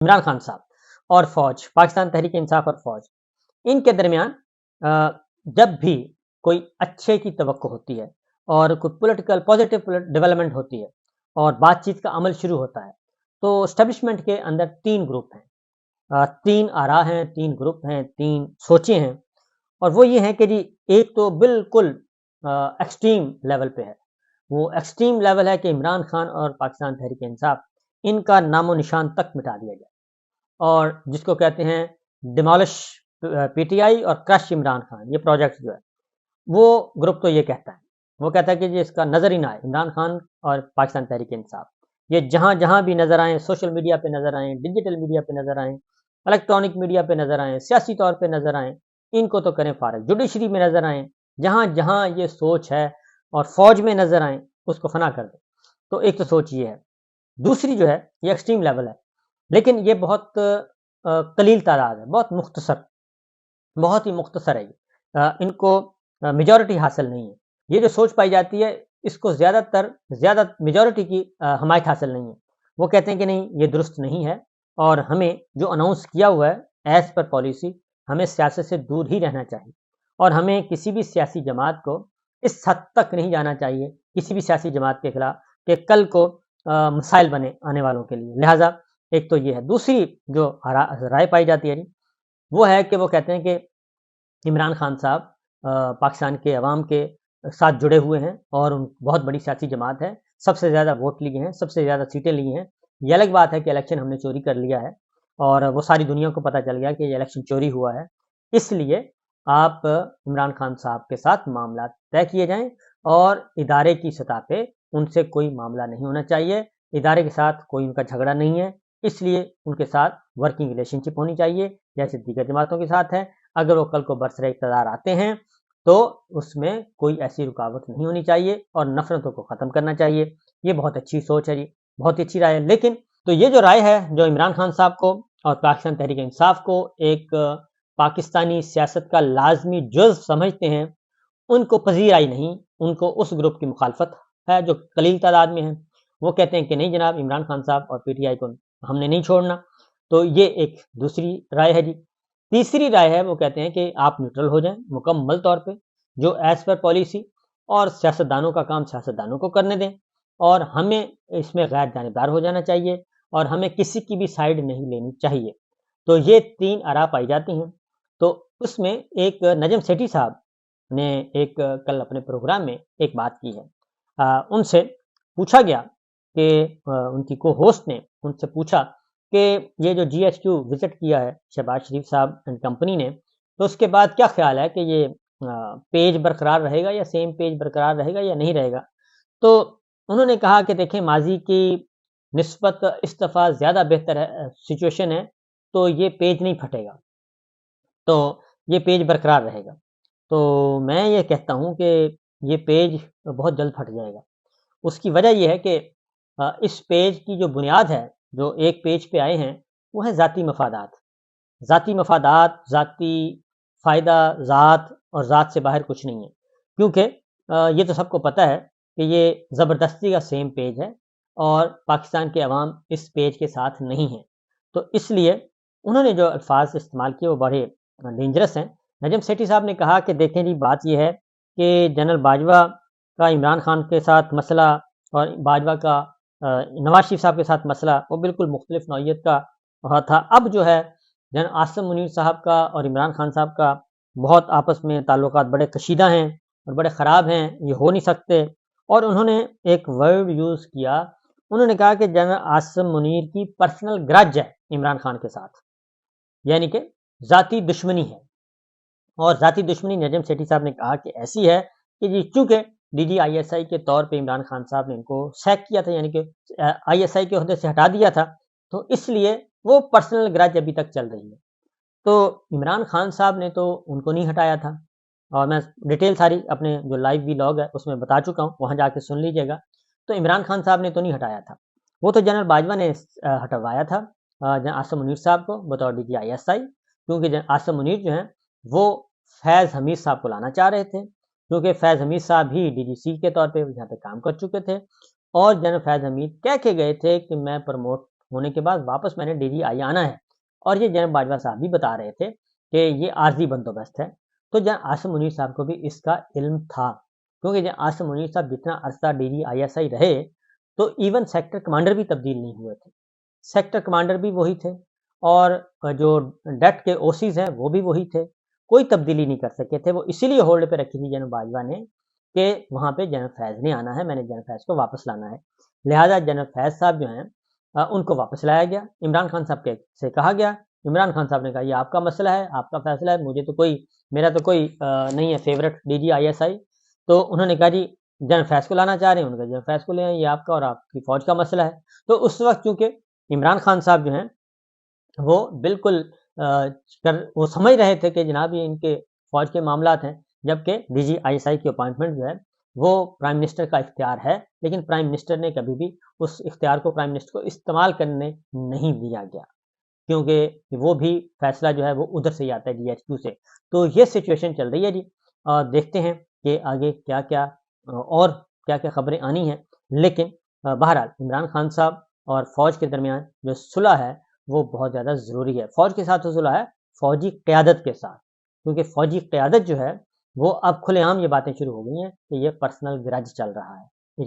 इमरान खान साहब और फ़ौज, पाकिस्तान तहरीक इंसाफ और फ़ौज, इनके दरमियान जब भी कोई अच्छे की तवक्को होती है और कोई पॉलिटिकल पॉजिटिव डेवलपमेंट होती है और बातचीत का अमल शुरू होता है, तो एस्टेब्लिशमेंट के अंदर 3 ग्रुप हैं। 3 आरा हैं, 3 ग्रुप हैं, 3 सोचें हैं और वो ये हैं कि जी एक तो बिल्कुल एक्सट्रीम लेवल पे है। वो एक्सट्रीम लेवल है कि इमरान खान और पाकिस्तान तहरीक इंसाफ इनका नामो-निशान तक मिटा दिया जाए। और जिसको कहते हैं डिमोलिश पीटीआई और क्रश इमरान खान, ये प्रोजेक्ट जो है, वो ग्रुप तो ये कहता है। वो कहता है कि जी इसका नज़र ही ना आए, इमरान खान और पाकिस्तान तहरीक इंसाफ। ये जहाँ-जहाँ भी नज़र आएँ, सोशल मीडिया पे नज़र आएँ, डिजिटल मीडिया पे नज़र आएँ, इलेक्ट्रॉनिक मीडिया पे नज़र आएँ, सियासी तौर पे नज़र आएँ, इनको तो करें फ़ारिग। जुडिशरी में नज़र आएँ, जहाँ-जहाँ ये सोच है और फ़ौज में नज़र आएँ, उसको फ़ना कर दें। तो एक तो सोच ये है। दूसरी जो है, ये एक्सट्रीम लेवल है, लेकिन ये बहुत कलील तादाद है, बहुत ही मुख्तसर है ये। इनको मेजॉरिटी हासिल नहीं है। ये जो सोच पाई जाती है, इसको ज़्यादा मेजॉरिटी की हमायत हासिल नहीं है। वो कहते हैं कि नहीं, ये दुरुस्त नहीं है और हमें जो अनाउंस किया हुआ है एज़ पर पॉलिसी, हमें सियासत से दूर ही रहना चाहिए और हमें किसी भी सियासी जमात को इस हद तक नहीं जाना चाहिए, किसी भी सियासी जमात के खिलाफ कि कल को मसाइल बने आने वालों के लिए। लिहाज़ा एक तो ये है। दूसरी जो राय पाई जाती है जी, वो है कि वो कहते हैं कि इमरान खान साहब पाकिस्तान के अवाम के साथ जुड़े हुए हैं और बहुत बड़ी सियासी जमात है, सबसे ज़्यादा वोट लिए हैं, सबसे ज़्यादा सीटें ली हैं। ये अलग बात है कि इलेक्शन हमने चोरी कर लिया है और वो सारी दुनिया को पता चल गया कि ये इलेक्शन चोरी हुआ है। इसलिए आप इमरान खान साहब के साथ मामला तय किए जाएँ और इदारे की सतह पे उनसे कोई मामला नहीं होना चाहिए। इदारे के साथ कोई उनका झगड़ा नहीं है, इसलिए उनके साथ वर्किंग रिलेशनशिप होनी चाहिए, जैसे दीगर जमातों के साथ है। अगर वो कल को बरसरे इक़्तिदार आते हैं, तो उसमें कोई ऐसी रुकावट नहीं होनी चाहिए और नफ़रतों को ख़त्म करना चाहिए। ये बहुत अच्छी सोच है जी, बहुत ही अच्छी राय है। लेकिन तो ये जो राय है, जो इमरान खान साहब को और पाकिस्तान तहरीक इंसाफ को एक पाकिस्तानी सियासत का लाज़मी जुज़्व समझते हैं, उनको पज़ीर आई नहीं। उनको उस ग्रुप की मुखालफत है जो कलील तादाद में है। वो कहते हैं कि नहीं जनाब, इमरान खान साहब और पीटीआई को हमने नहीं छोड़ना। तो ये एक दूसरी राय है जी। तीसरी राय है, वो कहते हैं कि आप न्यूट्रल हो जाएँ मुकम्मल तौर पे, जो एज़ पर पॉलिसी और सियासतदानों का काम सियासतदानों को करने दें और हमें इसमें गैर जानिबदार हो जाना चाहिए और हमें किसी की भी साइड नहीं लेनी चाहिए। तो ये 3 आरा पाई जाती हैं। तो उसमें एक नजम सेठी साहब ने एक कल अपने प्रोग्राम में एक बात की है। उनसे पूछा गया कि उनकी को-होस्ट ने उनसे पूछा कि ये जो जीएचक्यू विज़िट किया है शहबाज शरीफ साहब एंड कंपनी ने, तो उसके बाद क्या ख़्याल है कि ये पेज बरकरार रहेगा या सेम पेज बरकरार रहेगा या नहीं रहेगा? तो उन्होंने कहा कि देखें, माज़ी की निस्बत इस दफ़ा ज़्यादा बेहतर है सिचुएशन है, तो ये पेज नहीं फटेगा, तो ये पेज बरकरार रहेगा। तो मैं ये कहता हूँ कि ये पेज बहुत जल्द फट जाएगा। उसकी वजह ये है कि इस पेज की जो बुनियाद है, जो एक पेज पे आए हैं, वो है ज़ाती मफ़ादात। ज़ाती मफ़ादात, ज़ाती फ़ायदा, ज़ात और ज़ात से बाहर कुछ नहीं है। क्योंकि ये तो सबको पता है कि ये ज़बरदस्ती का सेम पेज है और पाकिस्तान के अवाम इस पेज के साथ नहीं है। तो इसलिए उन्होंने जो अल्फ़ाज़ इस्तेमाल किए वो बड़े डेंजरस हैं। नजम सेठी साहब ने कहा कि देखें जी, बात ये है कि जनरल बाजवा का इमरान खान के साथ मसला और बाजवा का नवाज़ शरीफ साहब के साथ मसला वो बिल्कुल मुख्तलिफ नौइयत का था। अब जो है जनरल आसिम मुनीर साहब का और इमरान खान साहब का बहुत आपस में ताल्लुकात बड़े कशीदा हैं और बड़े ख़राब हैं, ये हो नहीं सकते। और उन्होंने एक वर्ड यूज़ किया, उन्होंने कहा कि जनरल आसिम मुनीर की पर्सनल ग्रज है इमरान खान के साथ, यानी कि ज़ाती दुश्मनी है। और ज़ाती दुश्मनी नजम सेठी साहब ने कहा कि ऐसी है कि जी चूँकि डीजीआईएसआई के तौर पे इमरान खान साहब ने इनको सैक किया था, यानी कि आईएसआई के ओहदे से हटा दिया था, तो इसलिए वो पर्सनल ग्रज अभी तक चल रही है। तो इमरान खान साहब ने तो उनको नहीं हटाया था और मैं डिटेल सारी अपने जो लाइव व्लॉग है उसमें बता चुका हूँ, वहाँ जाके सुन लीजिएगा। तो इमरान खान साहब ने तो नहीं हटाया था, वो तो जनरल बाजवा ने हटवाया था जनरल आसिम मुनीर साहब को बतौर डीजीआईएसआई, क्योंकि आसिम मुनीर जो हैं वो फैज़ हमीद साहब को लाना चाह रहे थे, क्योंकि फैज़ हमीद साहब भी डीजीसी के तौर पे यहाँ पे काम कर चुके थे और जनरल फैज़ हमीद कह के गए थे कि मैं प्रमोट ہونے کے بعد واپس मैंने DGI آنا ہے، اور یہ جناب باجوہ صاحب بھی بتا رہے تھے کہ یہ عارضی بندوبست ہے۔ تو جناب عاصم منیر صاحب کو بھی اس کا علم تھا، کیونکہ جناب عاصم منیر صاحب جتنا عرصہ DGISI رہے تو ایون سیکٹر کمانڈر بھی تبدیل نہیں ہوئے تھے، سیکٹر کمانڈر بھی وہی تھے، اور جو ڈیٹ کے OCs ہیں وہ بھی وہی تھے، کوئی تبدیلی نہیں کر سکے تھے۔ وہ اسی لیے ہولڈ پہ رکھی تھی جناب باجوہ نے کہ وہاں پہ جنرل فیض نے آنا ہے، میں نے جنرل فیض کو واپس لانا ہے، لہٰذا جنرل فیض صاحب جو ہیں ان کو واپس لایا گیا۔ عمران خان صاحب سے کہا گیا، عمران خان صاحب نے کہا یہ آپ کا مسئلہ ہے، آپ کا فیصلہ ہے، مجھے تو میرا تو کوئی نہیں ہے فیورٹ DGISI۔ تو انہوں نے کہا جی جنرل فیض کو لانا چاہ رہے ہیں، انہوں نے کہا جنرل فیض کو لے آئیں، یہ آپ کا اور آپ کی فوج کا مسئلہ ہے۔ تو اس وقت چونکہ عمران خان صاحب جو ہیں وہ بالکل وہ سمجھ رہے تھے کہ جناب یہ ان کے فوج کے معاملات ہیں، جبکہ DGISI کی اپوائنٹمنٹ جو ہے وہ پرائم منسٹر کا اختیار ہے، لیکن پرائم منسٹر نے کبھی بھی اس اختیار کو پرائم منسٹر کو استعمال کرنے نہیں دیا گیا، کیونکہ وہ بھی فیصلہ جو ہے وہ ادھر سے ہی آتا ہے GHQ سے۔ تو یہ سچویشن چل رہی ہے جی، اور دیکھتے ہیں کہ آگے کیا کیا اور کیا کیا خبریں آنی ہیں، لیکن بہرحال عمران خان صاحب اور فوج کے درمیان جو صلح ہے وہ بہت زیادہ ضروری ہے۔ فوج کے ساتھ صلح ہے، فوجی قیادت کے ساتھ، کیونکہ فوجی قیادت جو ہے وہ اب کھلے عام یہ باتیں شروع ہو گئی ہیں کہ یہ پرسنل گرج چل رہا ہے۔